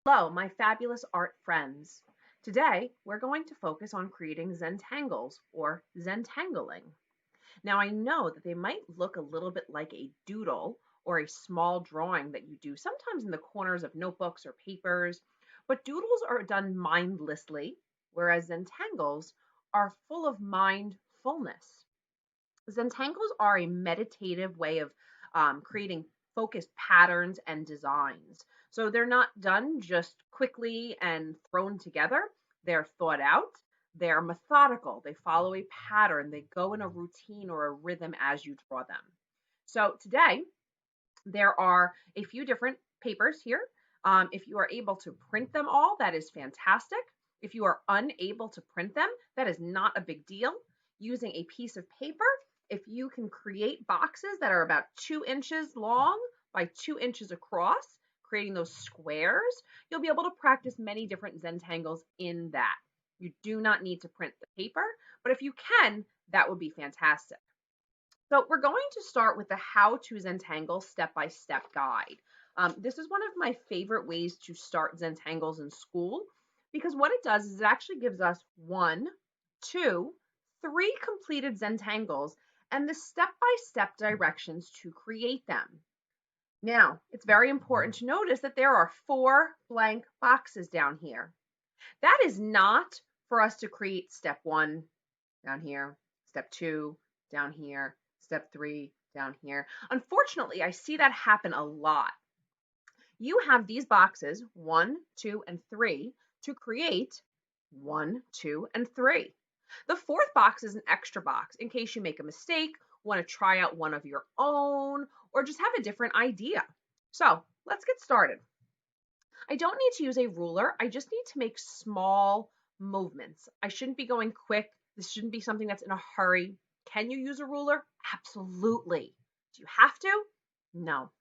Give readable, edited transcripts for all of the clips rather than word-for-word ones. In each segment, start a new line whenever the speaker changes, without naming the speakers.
Hello, my fabulous art friends. Today, we're going to focus on creating Zentangles or Zentangling. Now, I know that they might look a little bit like a doodle or a small drawing that you do sometimes in the corners of notebooks or papers, but doodles are done mindlessly, whereas Zentangles are full of mindfulness. Zentangles are a meditative way of creating focused patterns and designs. So they're not done just quickly and thrown together. They're thought out, they're methodical, they follow a pattern, they go in a routine or a rhythm as you draw them. So today, there are a few different papers here. If you are able to print them all, that is fantastic. If you are unable to print them, that is not a big deal. Using a piece of paper, if you can create boxes that are about 2 inches long by 2 inches across, creating those squares, you'll be able to practice many different Zentangles in that. You do not need to print the paper, but if you can, that would be fantastic. So we're going to start with the how to Zentangle step-by-step guide. This is one of my favorite ways to start Zentangles in school because what it does is it actually gives us 1, 2, 3 completed Zentangles and the step-by-step directions to create them. Now, it's very important to notice that there are 4 blank boxes down here. That is not for us to create step 1 down here, step 2 down here, step 3 down here. Unfortunately, I see that happen a lot. You have these boxes, 1, 2, and 3, to create 1, 2, and 3. The fourth box is an extra box in case you make a mistake, want to try out one of your own, or just have a different idea. So let's get started. I don't need to use a ruler. I just need to make small movements. I shouldn't be going quick. This shouldn't be something that's in a hurry. Can you use a ruler? Absolutely. Do you have to? No.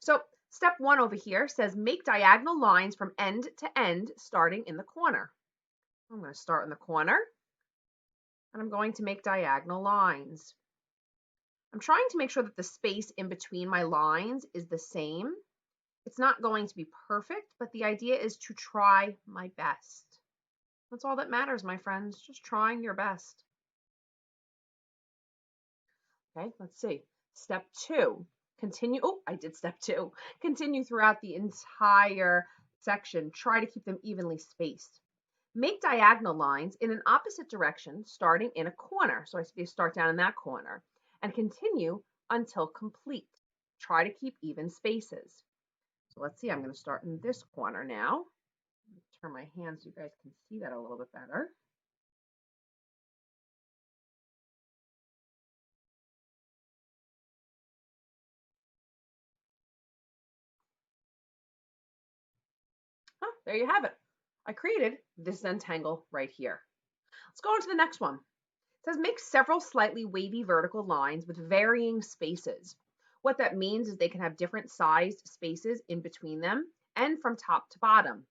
So step 1 over here says make diagonal lines from end to end starting in the corner. I'm going to start in the corner and I'm going to make diagonal lines. I'm trying to make sure that the space in between my lines is the same. It's not going to be perfect, but the idea is to try my best. That's all that matters, my friends, just trying your best. Okay, let's see. Step 2, continue. Oh, I did step 2. Continue throughout the entire section. Try to keep them evenly spaced. Make diagonal lines in an opposite direction, starting in a corner. So I start down in that corner and continue until complete. Try to keep even spaces. So let's see, I'm going to start in this corner now. Turn my hand so you guys can see that a little bit better. Oh, there you have it. I created this Zentangle right here. Let's go on to the next one. It says make several slightly wavy vertical lines with varying spaces. What that means is they can have different sized spaces in between them and from top to bottom.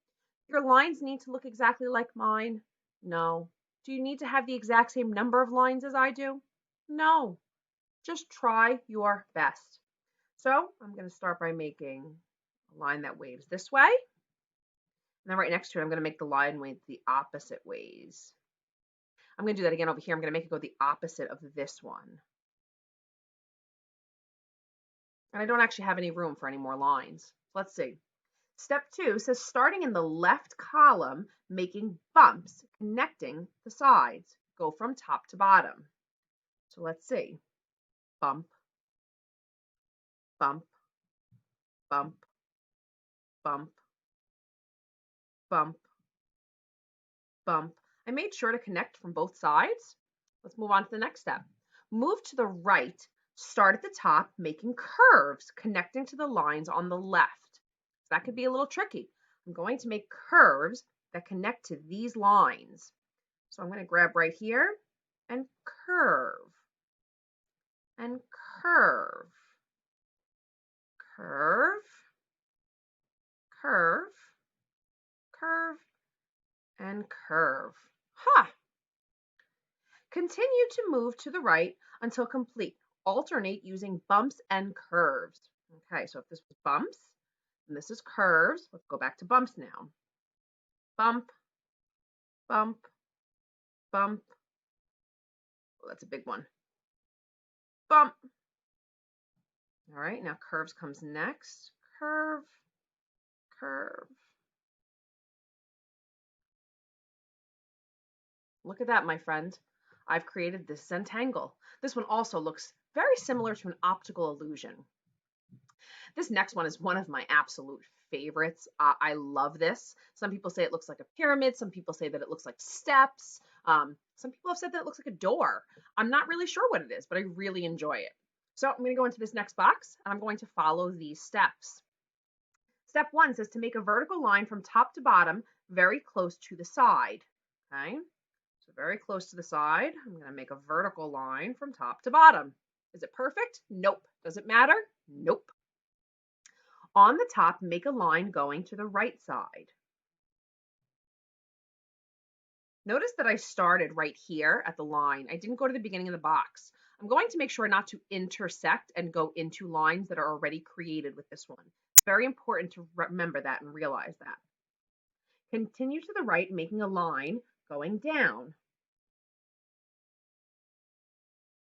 Your lines need to look exactly like mine? No. Do you need to have the exact same number of lines as I do? No. Just try your best. So I'm going to start by making a line that waves this way. And then right next to it, I'm going to make the line wave the opposite ways. I'm going to do that again over here. I'm going to make it go the opposite of this one. And I don't actually have any room for any more lines. Let's see. Step 2 says starting in the left column, making bumps connecting the sides. Go from top to bottom. So let's see. Bump, bump, bump, bump, bump, bump. I made sure to connect from both sides. Let's move on to the next step. Move to the right, start at the top, making curves connecting to the lines on the left. So that could be a little tricky. I'm going to make curves that connect to these lines. So I'm going to grab right here and curve, and curve, curve, curve, curve, and curve. Ha! Continue to move to the right until complete. Alternate using bumps and curves. Okay, so if this was bumps, And this is curves. Let's go back to bumps now. Bump, bump, bump. Oh, that's a big one. Bump. All right, now curves comes next. Curve, curve. Look at that, my friend. I've created this Zentangle. This one also looks very similar to an optical illusion. This next one is one of my absolute favorites. I love this. Some people say it looks like a pyramid. Some people say that it looks like steps. Some people have said that it looks like a door. I'm not really sure what it is, but I really enjoy it. So I'm going to go into this next box and I'm going to follow these steps. Step 1 says to make a vertical line from top to bottom very close to the side. Okay, so very close to the side. I'm going to make a vertical line from top to bottom. Is it perfect? Nope. Does it matter? Nope. On the top, make a line going to the right side. Notice that I started right here at the line. I didn't go to the beginning of the box. I'm going to make sure not to intersect and go into lines that are already created with this one. It's very important to remember that and realize that. Continue to the right, making a line going down.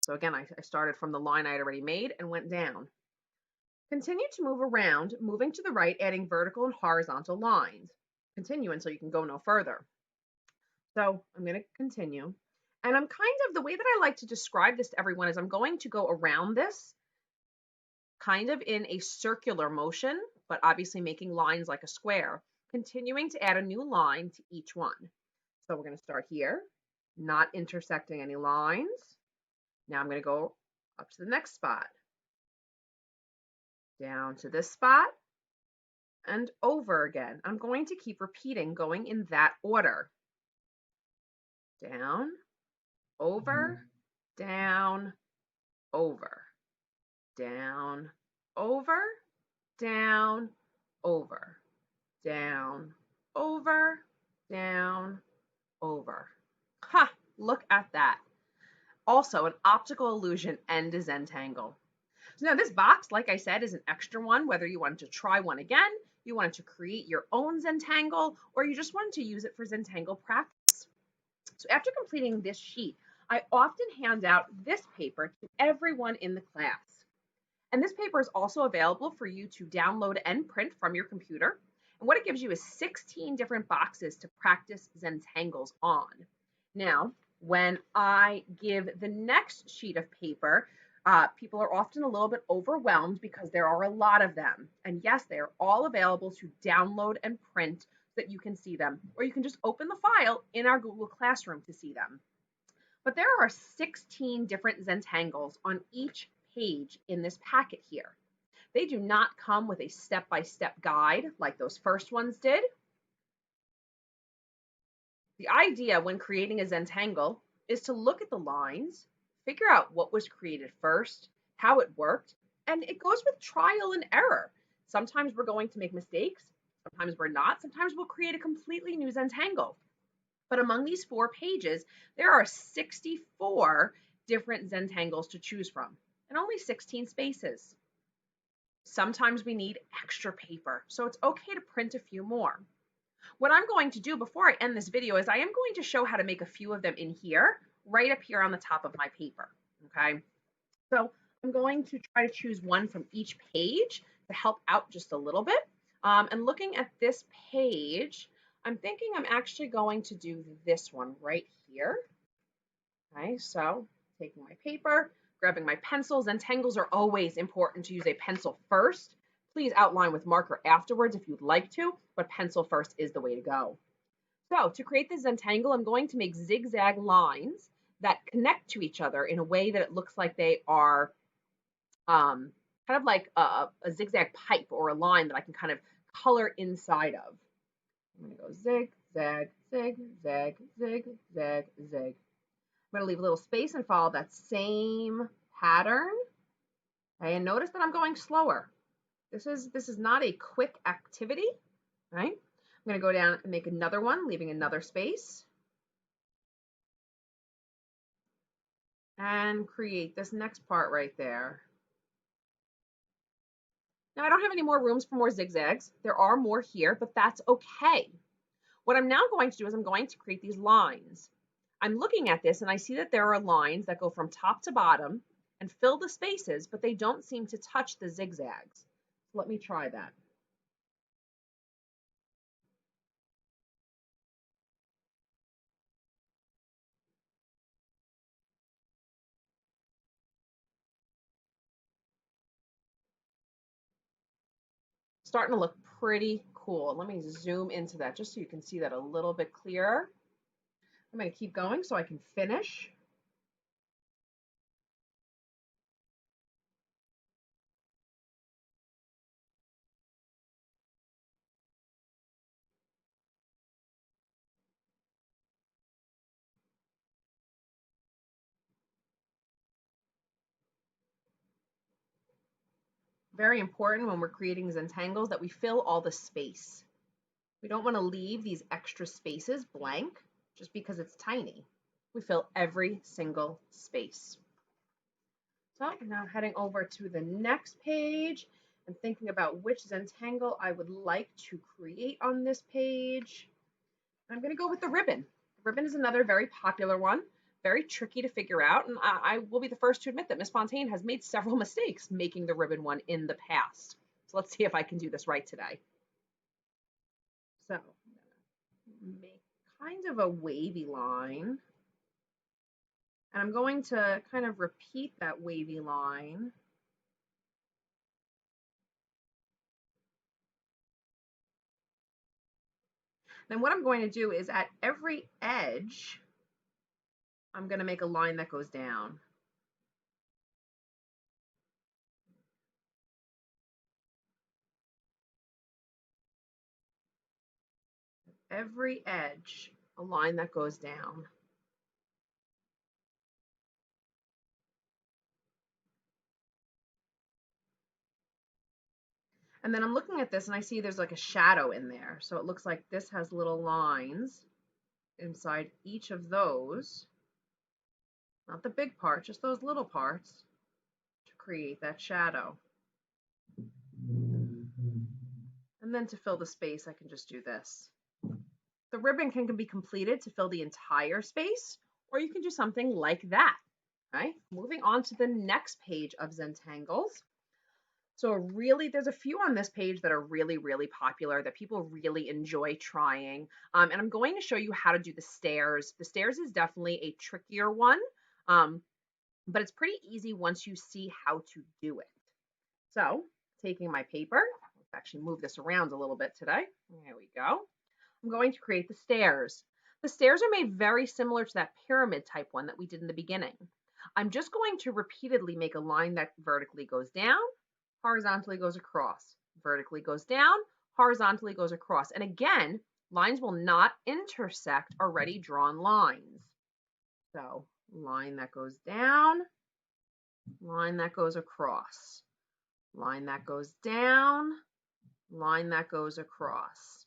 So again, I started from the line I had already made and went down. Continue to move around, moving to the right, adding vertical and horizontal lines. Continue until you can go no further. So I'm going to continue. And I'm kind of, the way that I like to describe this to everyone is I'm going to go around this kind of in a circular motion, but obviously making lines like a square, continuing to add a new line to each one. So we're going to start here, not intersecting any lines. Now I'm going to go up to the next spot, down to this spot, and over again. I'm going to keep repeating, going in that order. Down, over, down, over, down, over, down, over, down, over, down, over. Ha! Look at that. Also an optical illusion and a Zentangle. So now this box, like I said, is an extra one, whether you wanted to try one again, you wanted to create your own Zentangle, or you just wanted to use it for Zentangle practice. So after completing this sheet, I often hand out this paper to everyone in the class. And this paper is also available for you to download and print from your computer. And what it gives you is 16 different boxes to practice Zentangles on. Now, when I give the next sheet of paper, people are often a little bit overwhelmed because there are a lot of them. And yes, they are all available to download and print so that you can see them, or you can just open the file in our Google Classroom to see them. But there are 16 different Zentangles on each page in this packet here. They do not come with a step-by-step guide like those first ones did. The idea when creating a Zentangle is to look at the lines, figure out what was created first, how it worked, and it goes with trial and error. Sometimes we're going to make mistakes, sometimes we're not, sometimes we'll create a completely new Zentangle. But among these 4 pages, there are 64 different Zentangles to choose from and only 16 spaces. Sometimes we need extra paper, so it's okay to print a few more. What I'm going to do before I end this video is I am going to show how to make a few of them in here, right up here on the top of my paper, okay? So I'm going to try to choose one from each page to help out just a little bit. And looking at this page, I'm thinking I'm actually going to do this one right here. Okay, so taking my paper, grabbing my pencils. Zentangles are always important to use a pencil first. Please outline with marker afterwards if you'd like to, but pencil first is the way to go. So to create this Zentangle, I'm going to make zigzag lines that connect to each other in a way that it looks like they are kind of like a zigzag pipe or a line that I can kind of color inside of. I'm going to go zig, zag, zig, zag, zig, zag, zig. I'm going to leave a little space and follow that same pattern. Okay, and notice that I'm going slower. This is not a quick activity, right? I'm going to go down and make another one, leaving another space. And create this next part right there. Now I don't have any more rooms for more zigzags. There are more here, but that's okay. What I'm now going to do is I'm going to create these lines. I'm looking at this and I see that there are lines that go from top to bottom and fill the spaces, but they don't seem to touch the zigzags. So let me try that. Starting to look pretty cool. Let me zoom into that just so you can see that a little bit clearer. I'm going to keep going so I can finish. Very important when we're creating Zentangles that we fill all the space. We don't want to leave these extra spaces blank just because it's tiny. We fill every single space. So I'm now heading over to the next page and thinking about which Zentangle I would like to create on this page. I'm going to go with the ribbon. The ribbon is another very popular one, very tricky to figure out, and I will be the first to admit that Miss Fontaine has made several mistakes making the ribbon one in the past. So let's see if I can do this right today. So I'm going to make kind of a wavy line, and I'm going to kind of repeat that wavy line. Then what I'm going to do is at every edge, I'm going to make a line that goes down. Every edge, a line that goes down. And then I'm looking at this and I see there's like a shadow in there. So it looks like this has little lines inside each of those. Not the big part, just those little parts to create that shadow. And then to fill the space, I can just do this. The ribbon can be completed to fill the entire space, or you can do something like that. Right? Moving on to the next page of Zentangles. So really, there's a few on this page that are really, really popular that people really enjoy trying. And I'm going to show you how to do the stairs. The stairs is definitely a trickier one, but it's pretty easy once you see how to do it. So taking my paper, let's actually move this around a little bit today. There we go. I'm going to create the stairs. The stairs are made very similar to that pyramid type one that we did in the beginning. I'm just going to repeatedly make a line that vertically goes down, horizontally goes across, vertically goes down, horizontally goes across. And again, lines will not intersect already drawn lines. So line that goes down, line that goes across, line that goes down, line that goes across.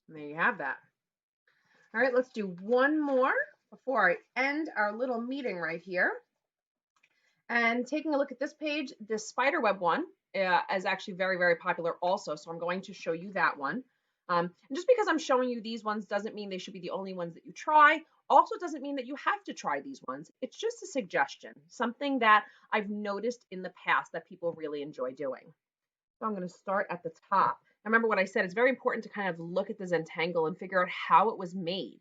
And there you have that. All right, let's do one more before I end our little meeting right here. And taking a look at this page, this spiderweb one is actually very, very popular also. So I'm going to show you that one. And just because I'm showing you these ones doesn't mean they should be the only ones that you try. Also doesn't mean that you have to try these ones. It's just a suggestion, something that I've noticed in the past that people really enjoy doing. So I'm going to start at the top. Remember what I said, it's very important to kind of look at the Zentangle and figure out how it was made.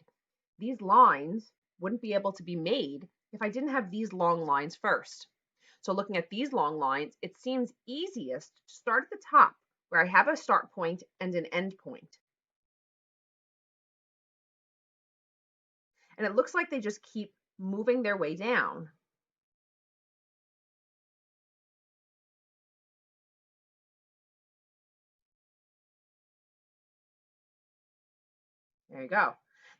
These lines wouldn't be able to be made if I didn't have these long lines first. So looking at these long lines, it seems easiest to start at the top where I have a start point and an end point. And it looks like they just keep moving their way down. There you go.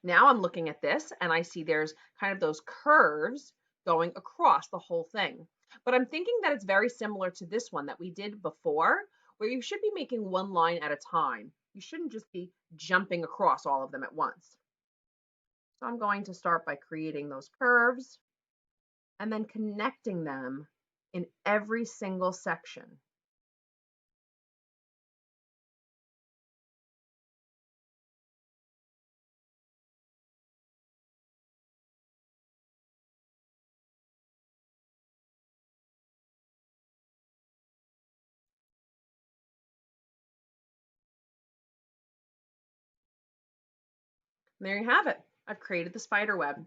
Now I'm looking at this and I see there's kind of those curves going across the whole thing. But I'm thinking that it's very similar to this one that we did before, where you should be making one line at a time. You shouldn't just be jumping across all of them at once. So I'm going to start by creating those curves and then connecting them in every single section. And there you have it. I've created the spider web.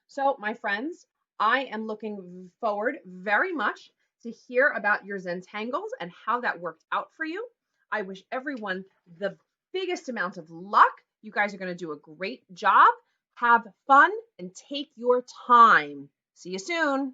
So, my friends, I am looking forward very much to hear about your Zentangles and how that worked out for you. I wish everyone the biggest amount of luck. You guys are going to do a great job. Have fun and take your time. See you soon.